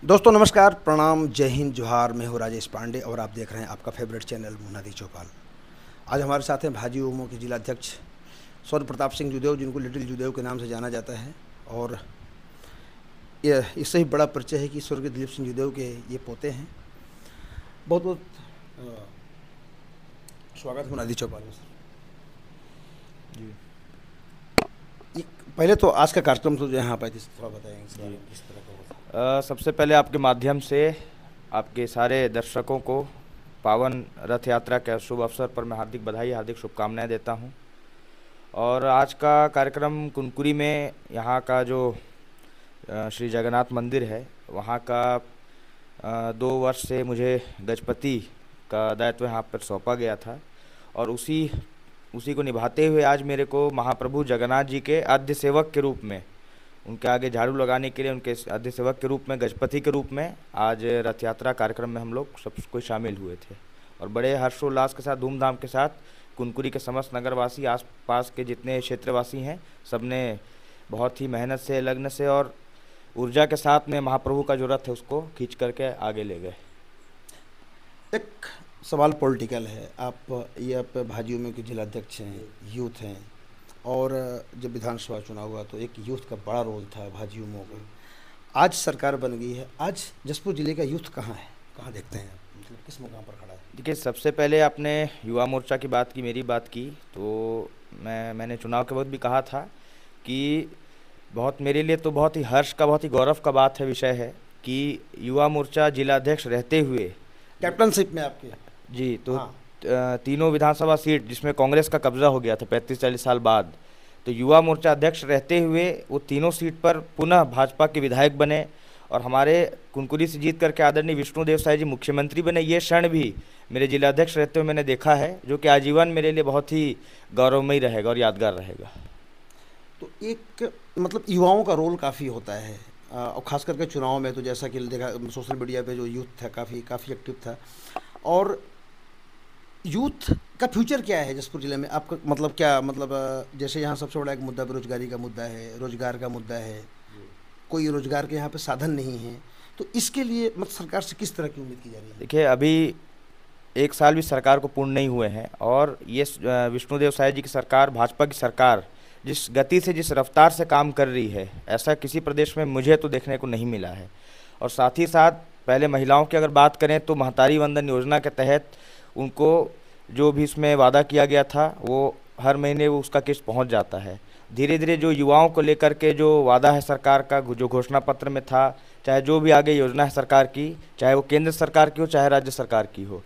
दोस्तों नमस्कार, प्रणाम, जय हिंद, जोहार। मैं हूँ राजेश पांडे और आप देख रहे हैं आपका फेवरेट चैनल मुन्नादी चौपाल। आज हमारे साथ हैं भाजी ओमो के जिला अध्यक्ष सौर्य प्रताप सिंह जुदेव, जिनको लिटिल जुदेव के नाम से जाना जाता है। और ये इससे ही बड़ा परिचय है कि स्वर्गीय दिलीप सिंह जुदेव के ये पोते हैं। बहुत बहुत स्वागत है मुन्नादी चौपाल में सर जी। पहले तो आज का कार्यक्रम तो जो यहाँ पे थोड़ा बताएंगे किस तरह का होता है। सबसे पहले आपके माध्यम से आपके सारे दर्शकों को पावन रथ यात्रा के शुभ अवसर पर मैं हार्दिक बधाई, हार्दिक शुभकामनाएं देता हूं। और आज का कार्यक्रम कुनकुरी में यहाँ का जो श्री जगन्नाथ मंदिर है वहाँ का 2 वर्ष से मुझे गजपति का दायित्व यहाँ पर सौंपा गया था और उसी को निभाते हुए आज मेरे को महाप्रभु जगन्नाथ जी के आद्य सेवक के रूप में, उनके आगे झाड़ू लगाने के लिए उनके आद्य सेवक के रूप में, गजपति के रूप में आज रथ यात्रा कार्यक्रम में हम लोग सब कोई शामिल हुए थे। और बड़े हर्षोल्लास के साथ, धूमधाम के साथ कुनकुरी के समस्त नगरवासी, आसपास के जितने क्षेत्रवासी हैं, सब ने बहुत ही मेहनत से, लग्न से और ऊर्जा के साथ में महाप्रभु का जो रथ है उसको खींच करके आगे ले गए। एक सवाल पॉलिटिकल है। आप भाजी ओमो के जिला अध्यक्ष हैं, यूथ हैं, और जब विधानसभा चुनाव हुआ तो एक यूथ का बड़ा रोल था भाजी ओमो का। आज सरकार बन गई है, आज जसपुर जिले का यूथ कहाँ है, कहाँ देखते हैं आप, मतलब किस मुकाम पर खड़ा है? देखिए, सबसे पहले आपने युवा मोर्चा की बात की, मेरी बात की, तो मैंने चुनाव के वक्त भी कहा था कि बहुत मेरे लिए तो बहुत ही हर्ष का, बहुत ही गौरव का बात है, विषय है कि युवा मोर्चा जिलाध्यक्ष रहते हुए कैप्टनशिप में आपके जी, तो हाँ। तीनों विधानसभा सीट जिसमें कांग्रेस का कब्जा हो गया था 35-40 साल बाद, तो युवा मोर्चा अध्यक्ष रहते हुए वो तीनों सीट पर पुनः भाजपा के विधायक बने और हमारे कुनकुरी से जीत करके आदरणीय विष्णुदेव साय जी मुख्यमंत्री बने। ये क्षण भी मेरे जिलाध्यक्ष रहते हुए मैंने देखा है, जो कि आजीवन मेरे लिए बहुत ही गौरवमयी रहेगा और यादगार रहेगा। तो एक मतलब युवाओं का रोल काफ़ी होता है, और ख़ास करके चुनाव में तो जैसा कि देखा सोशल मीडिया पे जो यूथ था काफ़ी एक्टिव था। और यूथ का फ्यूचर क्या है जसपुर ज़िले में आपका, मतलब क्या, मतलब जैसे यहाँ सबसे बड़ा एक मुद्दा बेरोजगारी का मुद्दा है, रोजगार का मुद्दा है, कोई रोजगार के यहाँ पे साधन नहीं है, तो इसके लिए मतलब सरकार से किस तरह की उम्मीद की जा रही है? देखिए, अभी 1 साल भी सरकार को पूर्ण नहीं हुए हैं और ये विष्णुदेव साय जी की सरकार, भाजपा की सरकार जिस गति से, जिस रफ्तार से काम कर रही है, ऐसा किसी प्रदेश में मुझे तो देखने को नहीं मिला है। और साथ ही साथ पहले महिलाओं की अगर बात करें तो महतारी वंदन योजना के तहत उनको जो भी इसमें वादा किया गया था वो हर महीने वो उसका किस्त पहुंच जाता है। धीरे धीरे जो युवाओं को लेकर के जो वादा है सरकार का, जो घोषणा पत्र में था, चाहे जो भी आगे योजना है सरकार की, चाहे वो केंद्र सरकार की हो चाहे राज्य सरकार की हो,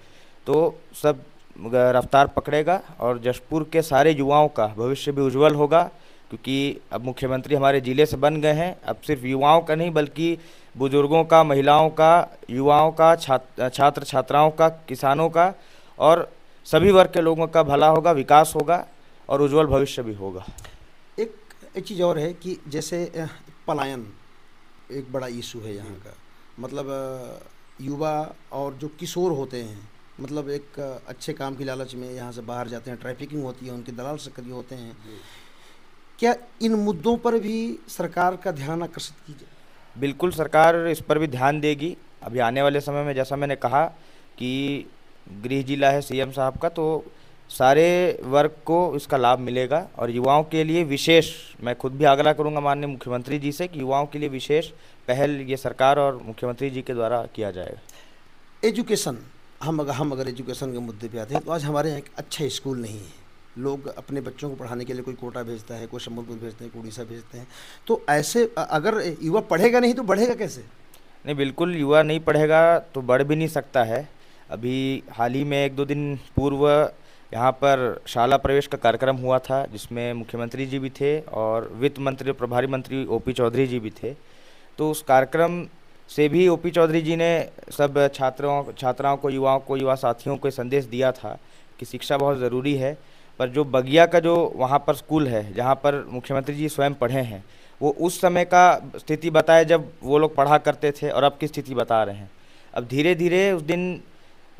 तो सब रफ्तार पकड़ेगा और जशपुर के सारे युवाओं का भविष्य भी उज्जवल होगा। क्योंकि अब मुख्यमंत्री हमारे ज़िले से बन गए हैं, अब सिर्फ युवाओं का नहीं बल्कि बुजुर्गों का, महिलाओं का, युवाओं का, छात्र छात्राओं का, किसानों का और सभी वर्ग के लोगों का भला होगा, विकास होगा और उज्जवल भविष्य भी होगा। एक चीज़ और है कि जैसे पलायन एक बड़ा इशू है यहाँ का, मतलब युवा और जो किशोर होते हैं, मतलब एक अच्छे काम की लालच में यहाँ से बाहर जाते हैं, ट्रैफिकिंग होती है, उनके दलाल सक्रिय होते हैं। क्या इन मुद्दों पर भी सरकार का ध्यान आकर्षित कीजिए? बिल्कुल, सरकार इस पर भी ध्यान देगी। अभी आने वाले समय में, जैसा मैंने कहा कि गृह जिला है सीएम साहब का, तो सारे वर्ग को इसका लाभ मिलेगा और युवाओं के लिए विशेष, मैं खुद भी आग्रह करूंगा माननीय मुख्यमंत्री जी से कि युवाओं के लिए विशेष पहल ये सरकार और मुख्यमंत्री जी के द्वारा किया जाएगा। एजुकेशन, हम अगर एजुकेशन के मुद्दे पे आते हैं तो आज हमारे यहाँ एक अच्छा स्कूल नहीं है। लोग अपने बच्चों को पढ़ाने के लिए कोई कोटा भेजता है, कोई सम्बलपुर भेजते हैं, कोई उड़ीसा भेजते हैं। तो ऐसे अगर युवा पढ़ेगा नहीं तो बढ़ेगा कैसे? नहीं, बिल्कुल, युवा नहीं पढ़ेगा तो बढ़ भी नहीं सकता है। अभी हाल ही में 1-2 दिन पूर्व यहाँ पर शाला प्रवेश का कार्यक्रम हुआ था, जिसमें मुख्यमंत्री जी भी थे और वित्त मंत्री, प्रभारी मंत्री ओपी चौधरी जी भी थे। तो उस कार्यक्रम से भी ओपी चौधरी जी ने सब छात्राओं को, युवाओं को, युवा साथियों को संदेश दिया था कि शिक्षा बहुत ज़रूरी है। पर जो बगिया का जो वहाँ पर स्कूल है, जहाँ पर मुख्यमंत्री जी स्वयं पढ़े हैं, वो उस समय का स्थिति बताए जब वो लोग पढ़ा करते थे और अब की स्थिति बता रहे हैं। अब धीरे धीरे उस दिन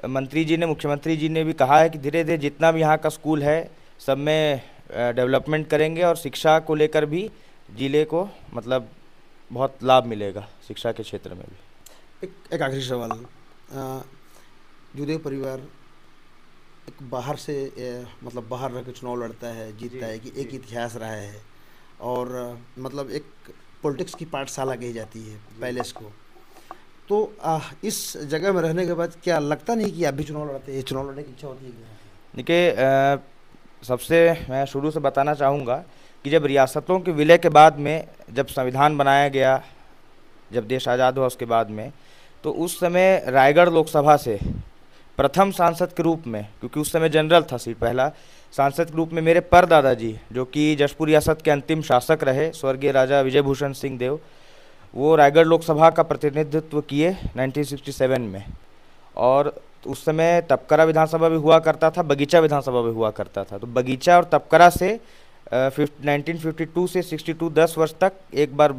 मंत्री जी ने, मुख्यमंत्री जी ने भी कहा है कि धीरे धीरे जितना भी यहाँ का स्कूल है सब में डेवलपमेंट करेंगे और शिक्षा को लेकर भी जिले को मतलब बहुत लाभ मिलेगा शिक्षा के क्षेत्र में भी। एक आखिरी सवाल। युदय परिवार एक बाहर से मतलब बाहर रह के चुनाव लड़ता है, जी जीतता है, कि एक जी इतिहास रहा है। और मतलब एक पॉलिटिक्स की पाठशाला कही जाती है जी। पैलेस को। तो इस जगह में रहने के बाद क्या लगता नहीं कि आप भी चुनाव लड़ते हैं, चुनाव लड़ने की इच्छा होती है क्या? देखिए, सबसे मैं शुरू से बताना चाहूँगा कि जब रियासतों के विलय के बाद में जब संविधान बनाया गया, जब देश आज़ाद हुआ उसके बाद में, तो उस समय रायगढ़ लोकसभा से प्रथम सांसद के रूप में, क्योंकि उस समय जनरल था सीट, पहला सांसद के रूप में मेरे परदादा जी, जो कि जशपुर रियासत के अंतिम शासक रहे, स्वर्गीय राजा विजय भूषण सिंह देव, वो रायगढ़ लोकसभा का प्रतिनिधित्व किए 1967 में। और उस समय तपकरा विधानसभा भी हुआ करता था, बगीचा विधानसभा भी हुआ करता था। तो बगीचा और तपकरा से 1952 से 62 10 वर्ष तक एक बार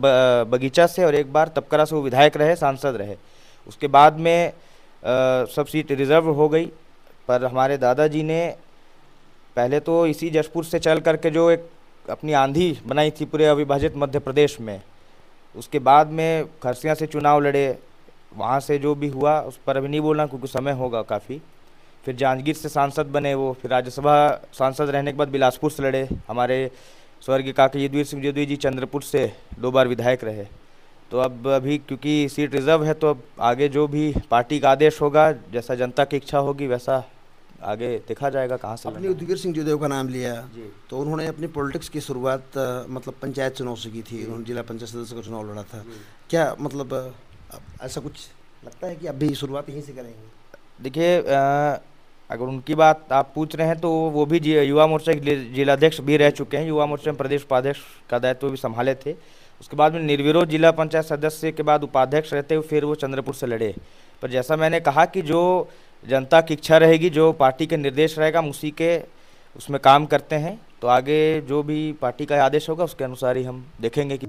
बगीचा से और एक बार तपकरा से वो विधायक रहे, सांसद रहे। उसके बाद में सब सीट रिजर्व हो गई, पर हमारे दादाजी ने पहले तो इसी जशपुर से चल करके जो एक अपनी आंधी बनाई थी पूरे अविभाजित मध्य प्रदेश में, उसके बाद में खरसिया से चुनाव लड़े, वहाँ से जो भी हुआ उस पर अभी नहीं बोलना क्योंकि समय होगा काफ़ी। फिर जांजगीर से सांसद बने वो, फिर राज्यसभा सांसद रहने के बाद बिलासपुर से लड़े, हमारे स्वर्गीय काका यदुवीर सिंह जदयू जी चंद्रपुर से 2 बार विधायक रहे। तो अब अभी क्योंकि सीट रिजर्व है, तो अब आगे जो भी पार्टी का आदेश होगा, जैसा जनता की इच्छा होगी वैसा आगे देखा जाएगा कहाँ से आपने लड़ना है। उदयवीर सिंह जोदेव का नाम लिया, जी तो उन्होंने अपनी पॉलिटिक्स की शुरुआत मतलब पंचायत चुनाव से की थी। जी उन्होंने जिला पंचायत सदस्य का चुनाव लड़ा था। जी। क्या मतलब अब ऐसा कुछ लगता है कि अब भी शुरुआत यहीं से करेंगे? देखिए, अगर उनकी बात आप पूछ रहे हैं तो वो भी युवा मोर्चा के जिलाध्यक्ष भी रह चुके हैं, युवा मोर्चा में प्रदेश उपाध्यक्ष का दायित्व भी संभाले थे। उसके बाद में निर्विरोध जिला पंचायत सदस्य के बाद उपाध्यक्ष रहते हुए फिर वो चंद्रपुर से लड़े। पर जैसा मैंने कहा कि जो जनता की इच्छा रहेगी, जो पार्टी के निर्देश रहेगा, हम उसी के उसमें काम करते हैं। तो आगे जो भी पार्टी का आदेश होगा उसके अनुसार ही हम देखेंगे कि